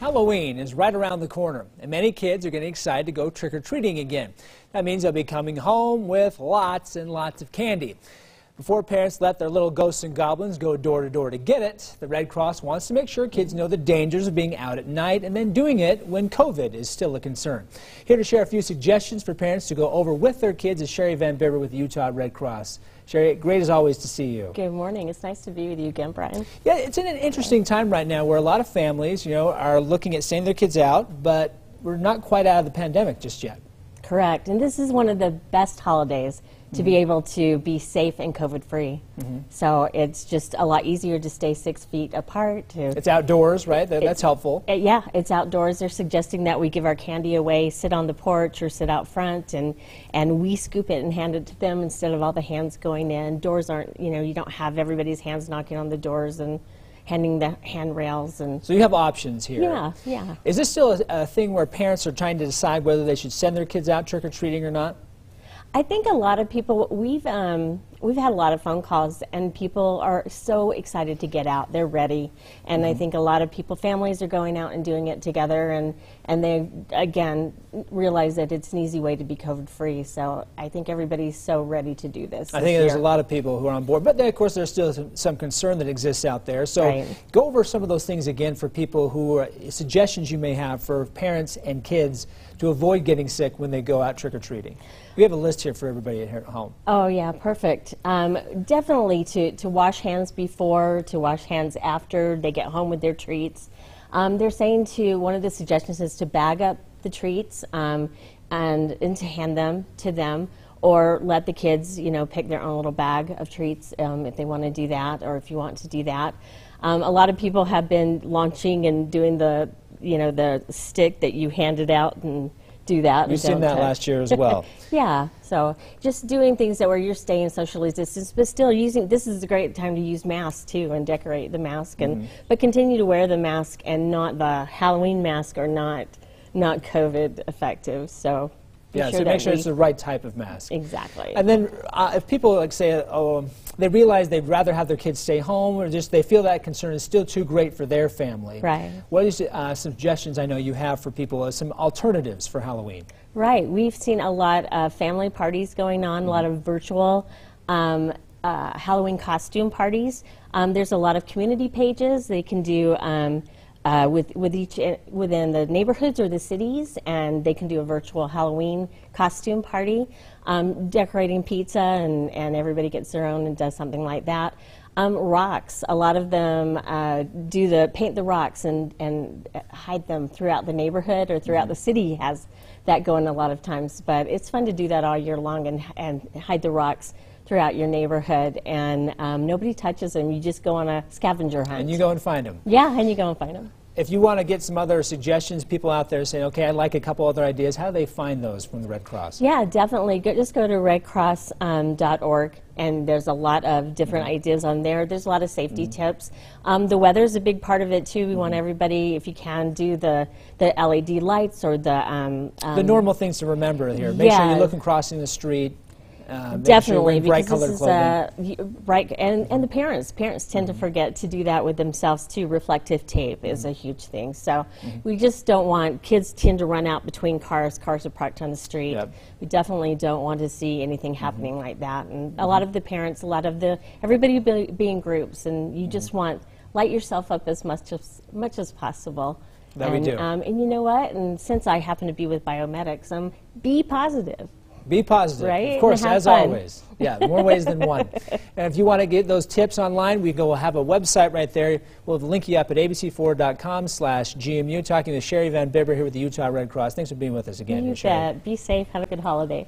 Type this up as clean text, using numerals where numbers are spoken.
Halloween is right around the corner, and many kids are getting excited to go trick-or-treating again. That means they'll be coming home with lots and lots of candy. Before parents let their little ghosts and goblins go door to door to get it, the Red Cross wants to make sure kids know the dangers of being out at night and then doing it when COVID is still a concern. Here to share a few suggestions for parents to go over with their kids is Sherry Van Bibber with the Utah Red Cross. Sherry, great as always to see you. Good morning. It's nice to be with you again, Brian. Yeah, it's in an interesting time right now where a lot of families, are looking at sending their kids out, but we're not quite out of the pandemic just yet. Correct. And this is one of the best holidays to be able to be safe and COVID-free. So it's just a lot easier to stay 6 feet apart. It's outdoors, right? That's helpful. Yeah, it's outdoors. They're suggesting that we give our candy away, sit on the porch or sit out front, and we scoop it and hand it to them instead of all the hands going in. Doors aren't, you don't have everybody's hands knocking on the doors and handing the handrails. And so you have options here. Yeah. Is this still a thing where parents are trying to decide whether they should send their kids out trick-or-treating or not? I think a lot of people, we've had a lot of phone calls, and people are so excited to get out. They're ready, and I think a lot of people, families are going out and doing it together, and they, again, realize that it's an easy way to be COVID-free. So I think everybody's so ready to do this. I think there's a lot of people who are on board, but then, of course, there's still some concern that exists out there. So go over some of those things again for people who are suggestions you may have for parents and kids to avoid getting sick when they go out trick-or-treating. We have a list here for everybody at home. Oh, yeah, perfect. Definitely to wash hands before, to wash hands after they get home with their treats. They're saying one of the suggestions is to bag up the treats and to hand them to them, or let the kids, pick their own little bag of treats if they want to do that, or if you want to do that. A lot of people have been launching and doing the stick that you handed out and do that. We've seen that last year as well. Yeah, so just doing things that where you're staying socially distanced, but still using, this is a great time to use masks too and decorate the mask, but continue to wear the mask, and not the Halloween mask or not COVID effective. So so make sure it's the right type of mask. Exactly. And then if people say, they realize they'd rather have their kids stay home, or just they feel that concern is still too great for their family. Right. What are some suggestions I know you have for people, some alternatives for Halloween? Right. We've seen a lot of family parties going on, a lot of virtual Halloween costume parties. There's a lot of community pages they can do within the neighborhoods or the cities, and they can do a virtual Halloween costume party, decorating pizza, and everybody gets their own and does something like that. Rocks, a lot of them paint the rocks and hide them throughout the neighborhood or throughout the city. Has that going a lot of times, but it's fun to do that all year long and hide the rocks throughout your neighborhood, and nobody touches them. You just go on a scavenger hunt. And you go and find them. Yeah, and you go and find them. If you want to get some other suggestions, people out there saying, okay, I'd like a couple other ideas, how do they find those from the Red Cross? Yeah, definitely. Just go to redcross.org, and there's a lot of different ideas on there. There's a lot of safety tips. The weather's a big part of it, too. We want everybody, if you can, do the LED lights or the normal things to remember here. Make sure you're looking crossing the street. Definitely, sure bright because colored this is bright, and the parents tend to forget to do that with themselves too. Reflective tape is a huge thing. So we just don't want kids tend to run out between cars. Cars are parked on the street. We definitely don't want to see anything happening like that. And a lot of the parents, everybody be in groups, and you just want light yourself up as much as possible. That we do. And you know what? And since I happen to be with Biomedics, be positive. Be positive, right? Of course, as fun. always. Yeah, more ways than one. And if you want to get those tips online, we'll have a website right there. We'll link you up at abc4.com/GMU. Talking to Sherry Van Bibber here with the Utah Red Cross. Thanks for being with us again. You bet. Be safe. Have a good holiday.